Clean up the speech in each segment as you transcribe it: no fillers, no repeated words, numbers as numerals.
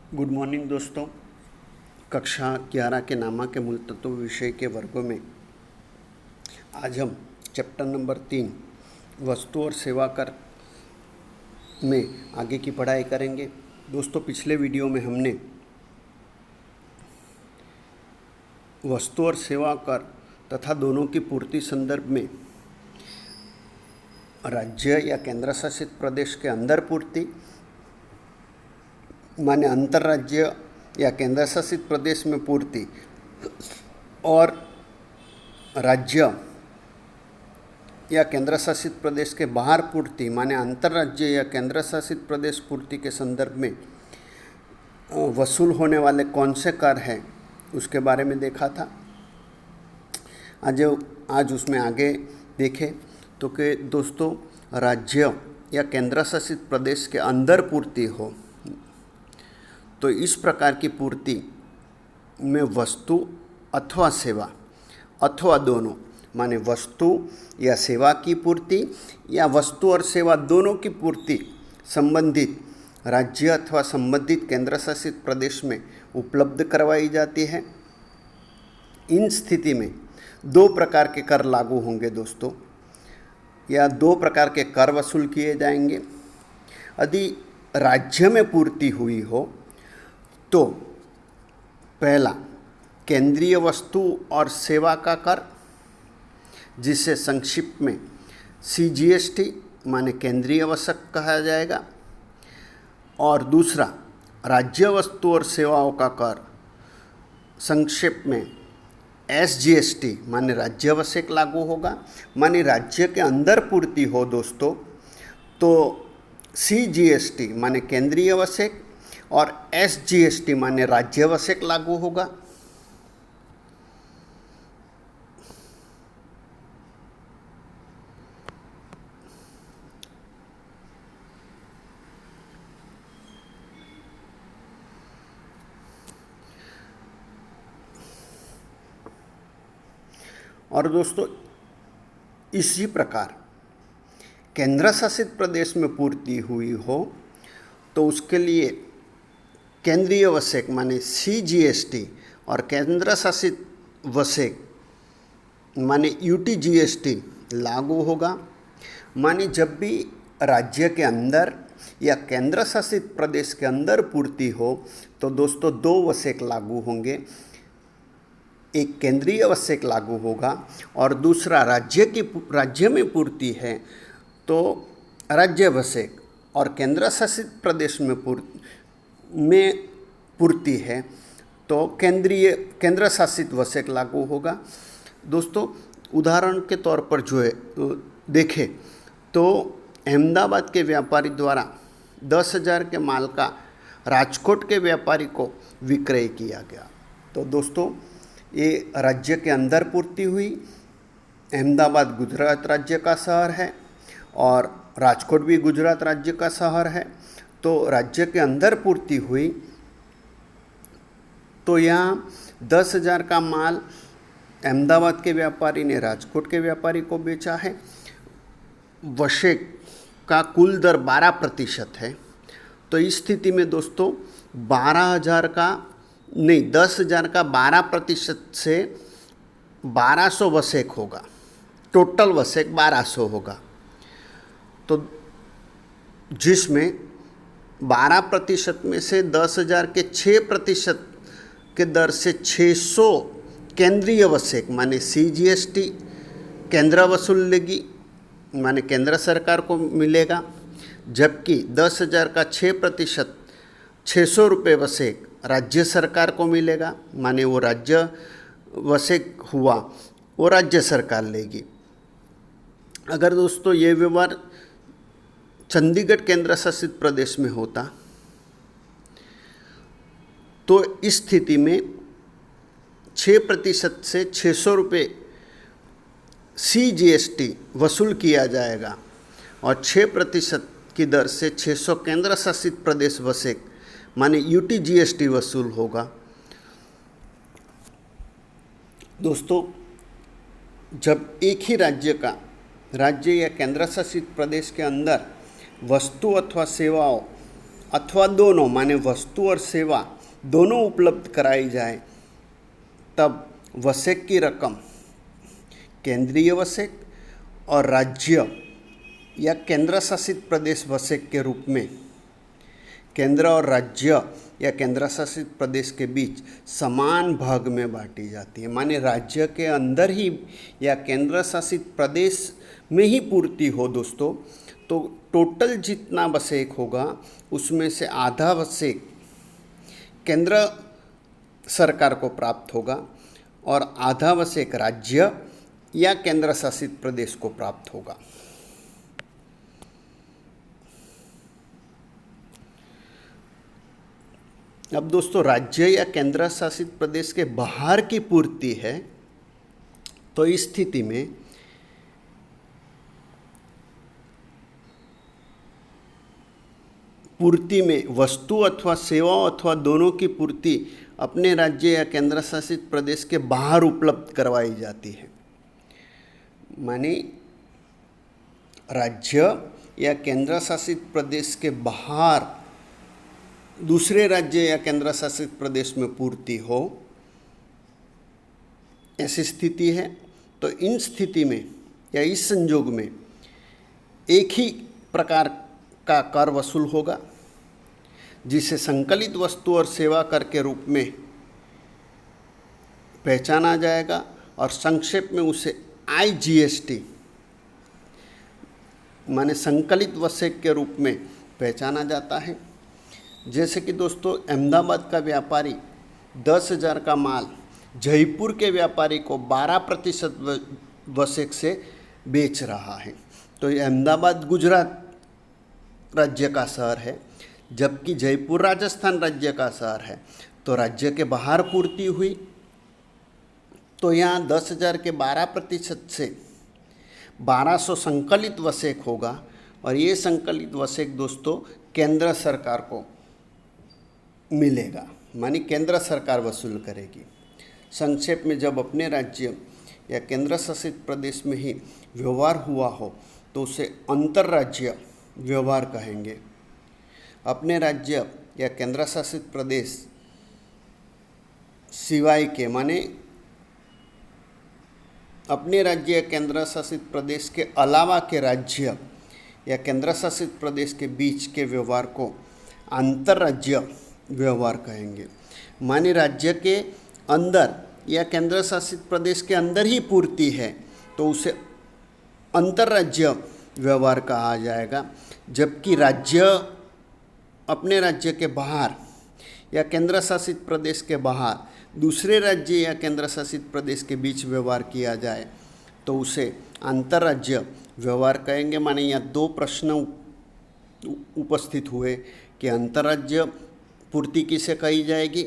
Good morning दोस्तों। कक्षा 11 के नामा के मूल तत्व विषय के वर्गों में आज हम चैप्टर नंबर 3 वस्तु और सेवा कर में आगे की पढ़ाई करेंगे। दोस्तों, पिछले वीडियो में हमने वस्तु और सेवा कर तथा दोनों की पूर्ति संदर्भ में राज्य या केंद्र शासित प्रदेश के अंदर पूर्ति माने अंतर्राज्य या केंद्र शासित प्रदेश में पूर्ति और राज्य या केंद्र शासित प्रदेश के बाहर पूर्ति माने अंतर्राज्य या केंद्र शासित प्रदेश पूर्ति के संदर्भ में वसूल होने वाले कौन से कर हैं उसके बारे में देखा था। आज उसमें आगे देखें तो कि दोस्तों, राज्य या केंद्र शासित प्रदेश के अंदर पूर्ति हो तो इस प्रकार की पूर्ति में वस्तु अथवा सेवा अथवा दोनों माने वस्तु या सेवा की पूर्ति या वस्तु और सेवा दोनों की पूर्ति संबंधित राज्य अथवा संबंधित केंद्र शासित प्रदेश में उपलब्ध करवाई जाती है। इन स्थिति में दो प्रकार के कर लागू होंगे दोस्तों, या दो प्रकार के कर वसूल किए जाएंगे। यदि राज्य में पूर्ति हुई हो तो पहला केंद्रीय वस्तु और सेवा का कर, जिसे संक्षिप्त में CGST माने केंद्रीय वस्तु कहा जाएगा, और दूसरा राज्य वस्तु और सेवाओं का कर, संक्षेप में SGST माने राज्य वसेक लागू होगा। माने राज्य के अंदर पूर्ति हो दोस्तों तो CGST माने केंद्रीय वसेक और SGST माने राज्य वसेक लागू होगा। और दोस्तों, इसी प्रकार केंद्र शासित प्रदेश में पूर्ति हुई हो तो उसके लिए केंद्रीय वसेक माने CGST और केंद्र शासित वसेक माने UTGST लागू होगा। माने जब भी राज्य के अंदर या केंद्र शासित प्रदेश के अंदर पूर्ति हो तो दोस्तों दो वसेक लागू होंगे, एक केंद्रीय वसेक लागू होगा और दूसरा राज्य में पूर्ति है तो राज्य वसेक, और केंद्र शासित प्रदेश में पूर्ति है तो केंद्र शासित वसेक लागू होगा। दोस्तों, उदाहरण के तौर पर जो है देखें तो अहमदाबाद के व्यापारी द्वारा 10,000 के माल का राजकोट के व्यापारी को विक्रय किया गया तो दोस्तों ये राज्य के अंदर पूर्ति हुई। अहमदाबाद गुजरात राज्य का शहर है और राजकोट भी गुजरात राज्य का शहर है, तो राज्य के अंदर पूर्ति हुई तो यहाँ 10,000 का माल अहमदाबाद के व्यापारी ने राजकोट के व्यापारी को बेचा है। वसेक का कुल दर 12% है, तो इस स्थिति में दोस्तों 10,000 का 12% से 1200 वसेक होगा, टोटल वसेक 1200 होगा। तो जिसमें 12% में से 10,000 के 6% के दर से 600 केंद्रीय वसेक माने CGST केंद्र वसूल लेगी माने केंद्र सरकार को मिलेगा, जबकि 10,000 का 6% 600 रुपये वसेक राज्य सरकार को मिलेगा, माने वो राज्य वसेक हुआ वो राज्य सरकार लेगी। अगर दोस्तों ये व्यवहार चंडीगढ़ केंद्र शासित प्रदेश में होता तो इस स्थिति में 6% से 600 रुपये CGST वसूल किया जाएगा और 6% की दर से 600 केंद्र शासित प्रदेश वसेक माने UTGST वसूल होगा। दोस्तों, जब एक ही राज्य या केंद्र शासित प्रदेश के अंदर वस्तु अथवा सेवाओं अथवा दोनों माने वस्तु और सेवा दोनों उपलब्ध कराई जाए तब वसेक की रकम केंद्रीय वसेक और राज्य या केंद्र शासित प्रदेश वसेक के रूप में केंद्र और राज्य या केंद्र शासित प्रदेश के बीच समान भाग में बांटी जाती है। माने राज्य के अंदर ही या केंद्र शासित प्रदेश में ही पूर्ति हो दोस्तों, तो टोटल जितना वसेक होगा उसमें से आधा वसेक केंद्र सरकार को प्राप्त होगा और आधा वसेक राज्य या केंद्र शासित प्रदेश को प्राप्त होगा। अब दोस्तों राज्य या केंद्र शासित प्रदेश के बाहर की पूर्ति है, तो इस स्थिति में पूर्ति में वस्तु अथवा सेवाओं अथवा दोनों की पूर्ति अपने राज्य या केंद्र शासित प्रदेश के बाहर उपलब्ध करवाई जाती है। माने राज्य या केंद्र शासित प्रदेश के बाहर दूसरे राज्य या केंद्र शासित प्रदेश में पूर्ति हो, ऐसी स्थिति है। तो इन स्थिति में या इस संजोग में एक ही प्रकार का कर वसूल होगा, जिसे संकलित वस्तु और सेवा कर के रूप में पहचाना जाएगा और संक्षेप में उसे IGST माने संकलित वसेक के रूप में पहचाना जाता है। जैसे कि दोस्तों अहमदाबाद का व्यापारी 10,000 का माल जयपुर के व्यापारी को 12% वसेक से बेच रहा है, तो ये अहमदाबाद गुजरात राज्य का शहर है, जबकि जयपुर राजस्थान राज्य का शहर है। तो राज्य के बाहर पूर्ति हुई, तो यहाँ 10,000 के 12% से 1200 संकलित वसेक होगा और ये संकलित वसेक दोस्तों केंद्र सरकार को मिलेगा, मानी केंद्र सरकार वसूल करेगी। संक्षेप में जब अपने राज्य या केंद्र शासित प्रदेश में ही व्यवहार हुआ हो तो उसे अंतर्राज्य व्यवहार कहेंगे। अपने राज्य या केंद्र शासित प्रदेश सिवाय के माने अपने राज्य या केंद्र शासित प्रदेश के अलावा के राज्य या केंद्र शासित प्रदेश के बीच के व्यवहार को अंतर्राज्य व्यवहार कहेंगे। माने राज्य के अंदर या केंद्र शासित प्रदेश के अंदर ही पूर्ति है तो उसे अंतर्राज्य व्यवहार कहा जाएगा, जबकि राज्य अपने राज्य के बाहर या केंद्र शासित प्रदेश के बाहर दूसरे राज्य या केंद्र शासित प्रदेश के बीच व्यवहार किया जाए तो उसे अंतर्राज्य व्यवहार कहेंगे। माने यहाँ दो प्रश्न उपस्थित हुए कि अंतर्राज्य पूर्ति किसे कही जाएगी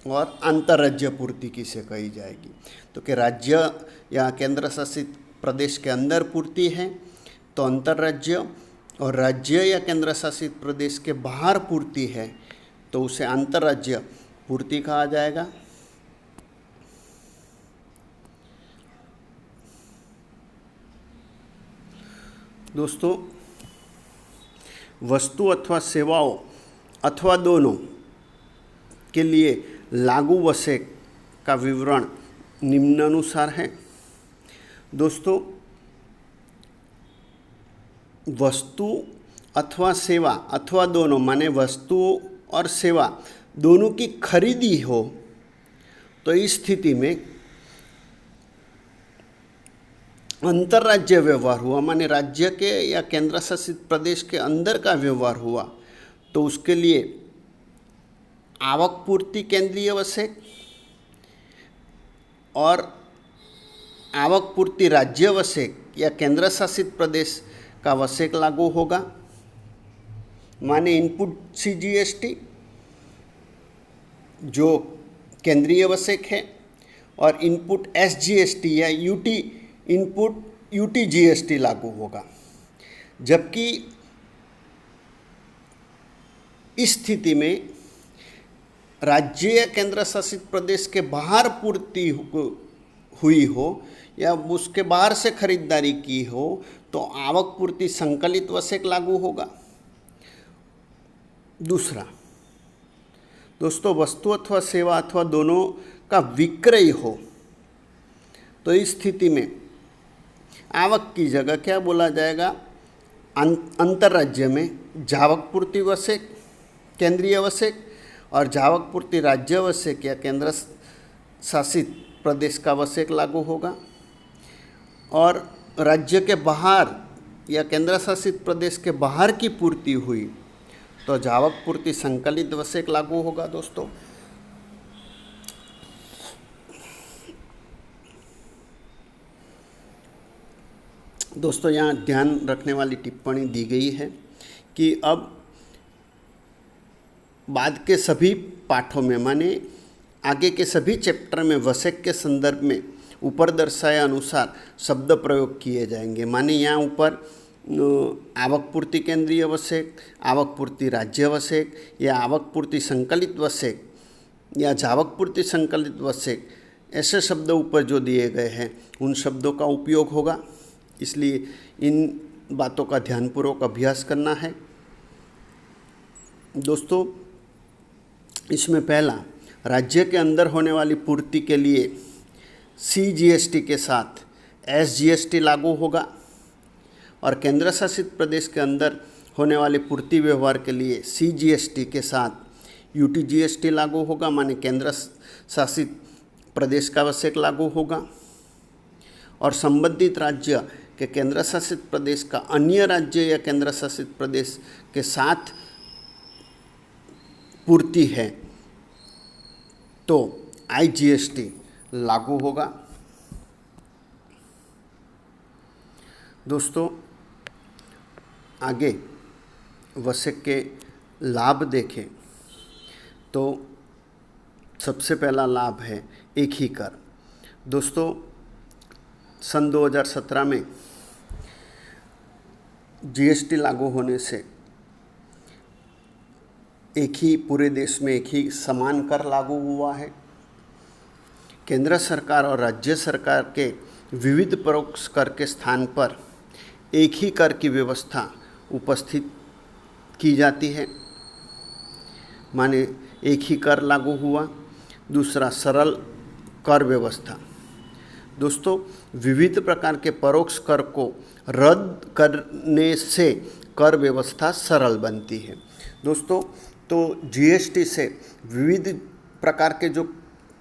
और अंतर्राज्य पूर्ति किसे कही जाएगी। तो कि राज्य या केंद्र शासित प्रदेश के अंदर पूर्ति है तो अंतर्राज्य, और राज्य या केंद्र शासित प्रदेश के बाहर पूर्ति है तो उसे अंतर्राज्य पूर्ति कहा जाएगा। दोस्तों वस्तु अथवा सेवाओं अथवा दोनों के लिए लागू वसेक का विवरण निम्नानुसार है। दोस्तों वस्तु अथवा सेवा अथवा दोनों माने वस्तु और सेवा दोनों की खरीदी हो तो इस स्थिति में अंतर्राज्य व्यवहार हुआ, माने राज्य के या केंद्र शासित प्रदेश के अंदर का व्यवहार हुआ तो उसके लिए आवक पूर्ति केंद्रीय वसेक और आवक पूर्ति राज्य वसेक या केंद्र शासित प्रदेश का वसेक लागू होगा। माने इनपुट CGST जो केंद्रीय वसेक है और इनपुट SGST या इनपुट UTGST लागू होगा। जबकि इस स्थिति में राज्य या केंद्र शासित प्रदेश के बाहर पूर्ति हुई हो या उसके बाहर से खरीदारी की हो तो आवक पूर्ति संकलित वसेक लागू होगा। दूसरा दोस्तों, वस्तु अथवा सेवा अथवा दोनों का विक्रय हो तो इस स्थिति में आवक की जगह क्या बोला जाएगा? अंतर्राज्य में जावक पूर्ति वसेक केंद्रीय वसेक और जावक पूर्ति राज्य वसेक या केंद्र शासित प्रदेश का वसेक लागू होगा। और राज्य के बाहर या केंद्र शासित प्रदेश के बाहर की पूर्ति हुई तो जावक पूर्ति संकलित वसेक लागू होगा। दोस्तों यहाँ ध्यान रखने वाली टिप्पणी दी गई है कि अब बाद के सभी पाठों में, माने आगे के सभी चैप्टर में वसेक के संदर्भ में ऊपर दर्शाए अनुसार शब्द प्रयोग किए जाएंगे। माने यहाँ ऊपर आवक पूर्ति केंद्रीय वसेक, आवक पूर्ति राज्य वसेक या आवक पूर्ति संकलित वसेक या जावक पूर्ति संकलित वसेक, ऐसे शब्द ऊपर जो दिए गए हैं उन शब्दों का उपयोग होगा। इसलिए इन बातों का ध्यानपूर्वक अभ्यास करना है। दोस्तों इसमें पहला, राज्य के अंदर होने वाली पूर्ति के लिए CGST के साथ SGST लागू होगा और केंद्र शासित प्रदेश के अंदर होने वाले पूर्ति व्यवहार के लिए CGST के साथ UTGST लागू होगा, माने केंद्र शासित प्रदेश का वसेक लागू होगा। और संबंधित राज्य के केंद्र शासित प्रदेश का अन्य राज्य या केंद्र शासित प्रदेश के साथ पूर्ति है तो IGST लागू होगा। दोस्तों आगे वसेक के लाभ देखें तो सबसे पहला लाभ है एक ही कर। दोस्तों सन 2017 में GST लागू होने से एक ही पूरे देश में एक ही समान कर लागू हुआ है। केंद्र सरकार और राज्य सरकार के विविध परोक्ष कर के स्थान पर एक ही कर की व्यवस्था उपस्थित की जाती है, माने एक ही कर लागू हुआ। दूसरा, सरल कर व्यवस्था। दोस्तों विविध प्रकार के परोक्ष कर को रद्द करने से कर व्यवस्था सरल बनती है। दोस्तों तो GST से विविध प्रकार के जो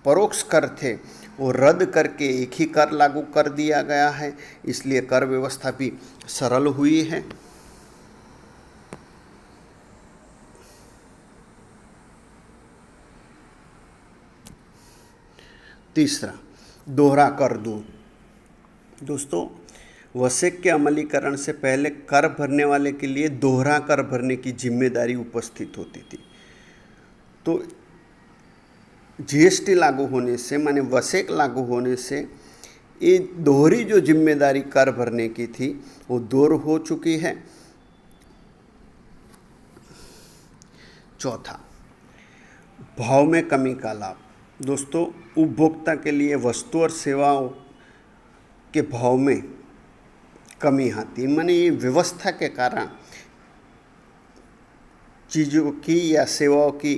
परोक्ष कर थे वो रद्द करके एक ही कर लागू कर दिया गया है, इसलिए कर व्यवस्था भी सरल हुई है। तीसरा, दोहरा कर दो। दोस्तों वसेक के अमलीकरण से पहले कर भरने वाले के लिए दोहरा कर भरने की जिम्मेदारी उपस्थित होती थी। तो GST लागू होने से, माने वसेक लागू होने से, ये दोहरी जो जिम्मेदारी कर भरने की थी वो दूर हो चुकी है। चौथा, भाव में कमी का लाभ। दोस्तों उपभोक्ता के लिए वस्तु और सेवाओं के भाव में कमी आती है, माने ये व्यवस्था के कारण चीज़ों की या सेवाओं की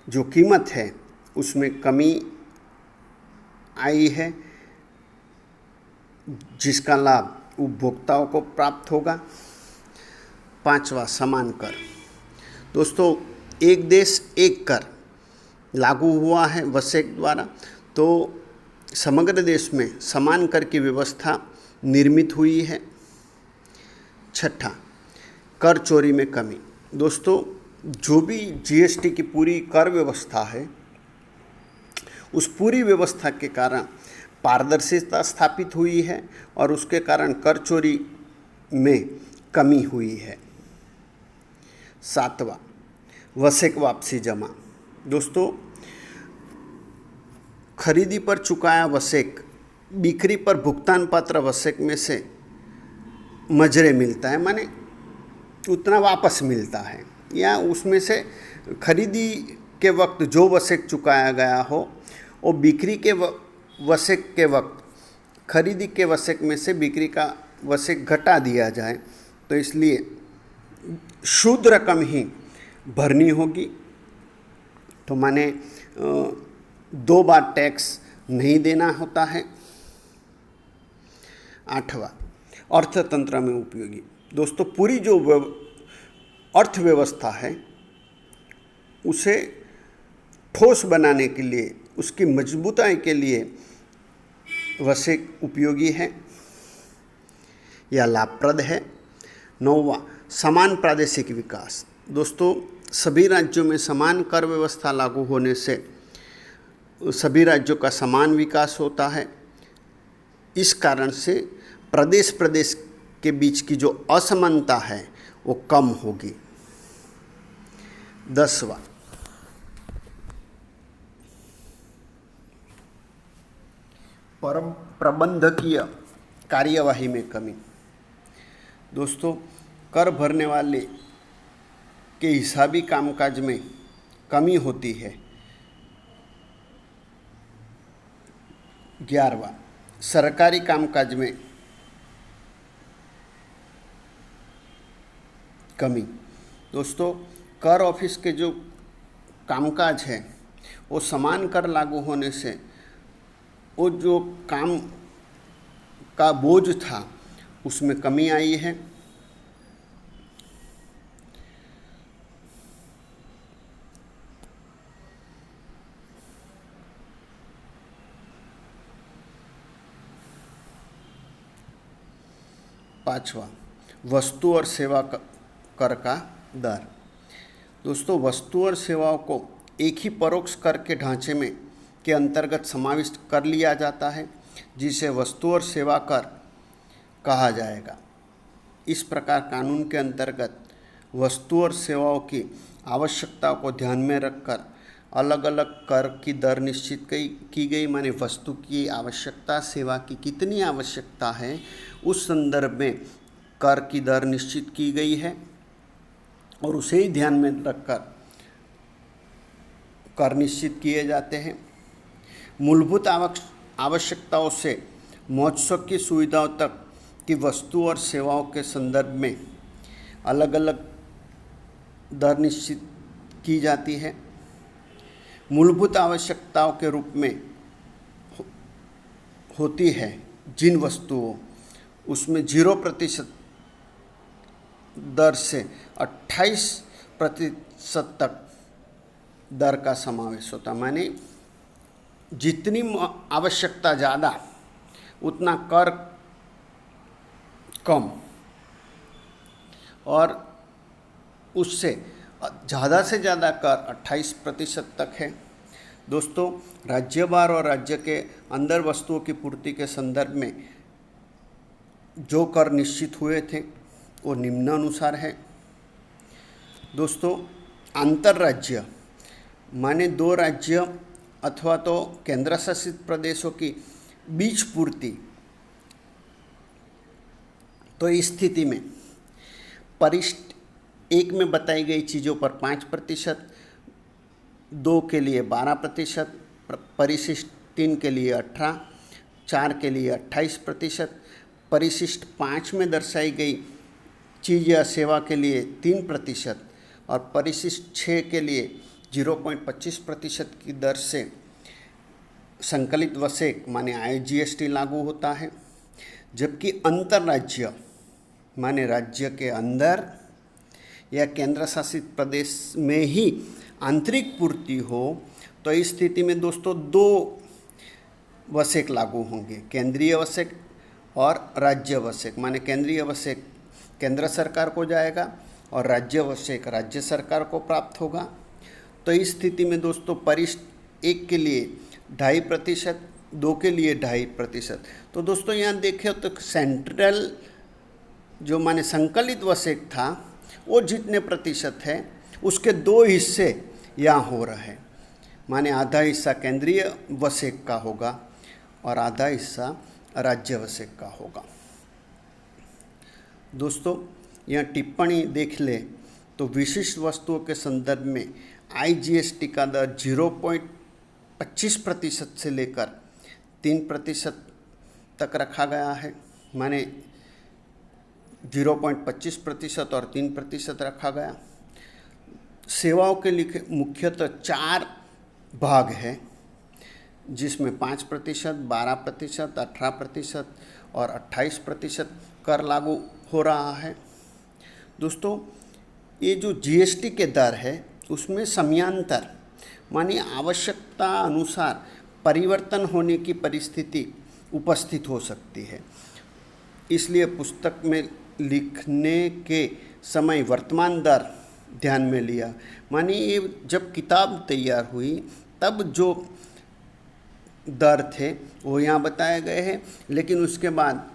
जो कीमत है उसमें कमी आई है, जिसका लाभ उपभोक्ताओं को प्राप्त होगा। पांचवा, समान कर। दोस्तों एक देश एक कर लागू हुआ है वसेक द्वारा, तो समग्र देश में समान कर की व्यवस्था निर्मित हुई है। छठा, कर चोरी में कमी। दोस्तों जो भी GST की पूरी कर व्यवस्था है उस पूरी व्यवस्था के कारण पारदर्शिता स्थापित हुई है और उसके कारण कर चोरी में कमी हुई है। सातवां, वसेक वापसी जमा। दोस्तों खरीदी पर चुकाया वसेक बिक्री पर भुगतान पात्र वसेक में से मजरे मिलता है, माने उतना वापस मिलता है, या उसमें से खरीदी के वक्त जो वसेक चुकाया गया हो वो बिक्री के वसेक के वक्त खरीदी के वसेक में से बिक्री का वसेक घटा दिया जाए। तो इसलिए शुद्ध रकम ही भरनी होगी। तो माने 2 बार टैक्स नहीं देना होता है। 8वां, अर्थतंत्र में उपयोगी। दोस्तों, पूरी जो अर्थव्यवस्था है उसे ठोस बनाने के लिए, उसकी मजबूताई के लिए वसेक उपयोगी है या लाभप्रद है। 9वां, समान प्रादेशिक विकास। दोस्तों, सभी राज्यों में समान कर व्यवस्था लागू होने से सभी राज्यों का समान विकास होता है। इस कारण से प्रदेश प्रदेश के बीच की जो असमानता है वो कम होगी। 10वां, प्रबंधकीय कार्यवाही में कमी। दोस्तों, कर भरने वाले के हिसाबी कामकाज में कमी होती है। 11वां, सरकारी कामकाज में कमी। दोस्तों, कर ऑफिस के जो कामकाज है वो समान कर लागू होने से वो जो काम का बोझ था उसमें कमी आई है। 5वां, वस्तु और सेवा कर का दर। दोस्तों, वस्तु और सेवाओं को एक ही परोक्ष कर के ढांचे में के अंतर्गत समाविष्ट कर लिया जाता है, जिसे वस्तु और सेवा कर कहा जाएगा। इस प्रकार कानून के अंतर्गत वस्तु और सेवाओं की आवश्यकताओं को ध्यान में रखकर अलग अलग कर की दर निश्चित की गई। माने वस्तु की आवश्यकता, सेवा की कितनी आवश्यकता है, उस संदर्भ में कर की दर निश्चित की गई है और उसे ही ध्यान में रखकर कर निश्चित किए जाते हैं। मूलभूत आवश्यकताओं से महोत्सव की सुविधाओं तक की वस्तु और सेवाओं के संदर्भ में अलग अलग दर निश्चित की जाती है। मूलभूत आवश्यकताओं के रूप में होती है जिन वस्तुओं, उसमें 0% दर से 28% तक दर का समावेश होता। माने जितनी आवश्यकता ज़्यादा उतना कर कम, और उससे ज़्यादा से ज़्यादा कर 28% तक है। दोस्तों, राज्यवार और राज्य के अंदर वस्तुओं की पूर्ति के संदर्भ में जो कर निश्चित हुए थे वो निम्नानुसार है। दोस्तों, अंतर्राज्य माने 2 राज्य अथवा तो केंद्र शासित प्रदेशों की बीच पूर्ति। तो इस स्थिति में परिशिष्ट 1 में बताई गई चीज़ों पर 5%, 2 के लिए 12%, परिशिष्ट 3 के लिए 18%, 4 के लिए 28%, परिशिष्ट 5 में दर्शाई गई चीज़ या सेवा के लिए 3% और परिशिष्ट 6 के लिए 0.25% की दर से संकलित वसेक माने IGST लागू होता है। जबकि अंतर्राज्य माने राज्य के अंदर या केंद्र शासित प्रदेश में ही आंतरिक पूर्ति हो, तो इस स्थिति में दोस्तों 2 वसेक लागू होंगे, केंद्रीय वसेक और राज्य वसेक। माने केंद्रीय वसेक केंद्र सरकार को जाएगा और राज्य वसेक राज्य सरकार को प्राप्त होगा। तो इस स्थिति में दोस्तों परिशिष्ट 1 के लिए 2.5%, 2 के लिए 2.5%। तो दोस्तों यहाँ देखें तो सेंट्रल जो माने संकलित वसेक था वो जितने प्रतिशत है उसके 2 हिस्से यहाँ हो रहे हैं। माने आधा हिस्सा केंद्रीय वसेक का होगा और आधा हिस्सा राज्य वसेक का होगा। दोस्तों, यहाँ टिप्पणी देख ले तो विशिष्ट वस्तुओं के संदर्भ में IGST का दर 0.25% से लेकर 3% तक रखा गया है। माने 0.25% और 3% रखा गया। सेवाओं के लिखे मुख्यतः 4 भाग है, जिसमें 5%, 12%, 18% और 28% कर लागू हो रहा है। दोस्तों, ये जो जीएसटी के दर है उसमें समयांतर मानी आवश्यकता अनुसार परिवर्तन होने की परिस्थिति उपस्थित हो सकती है। इसलिए पुस्तक में लिखने के समय वर्तमान दर ध्यान में लिया। मानी ये जब किताब तैयार हुई तब जो दर थे वो यहाँ बताए गए हैं, लेकिन उसके बाद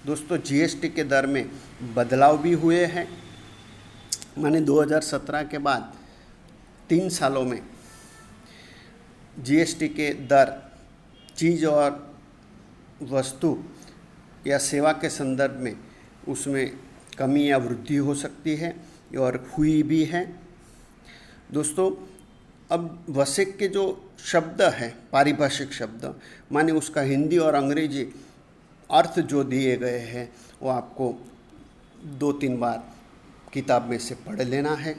दोस्तों जीएसटी के दर में बदलाव भी हुए हैं। माने 2017 के बाद 3 सालों में जीएसटी के दर चीज़ और वस्तु या सेवा के संदर्भ में उसमें कमी या वृद्धि हो सकती है और हुई भी है। दोस्तों, अब वसेक के जो शब्द हैं, पारिभाषिक शब्द, माने उसका हिंदी और अंग्रेजी अर्थ जो दिए गए हैं वो आपको 2-3 बार किताब में से पढ़ लेना है।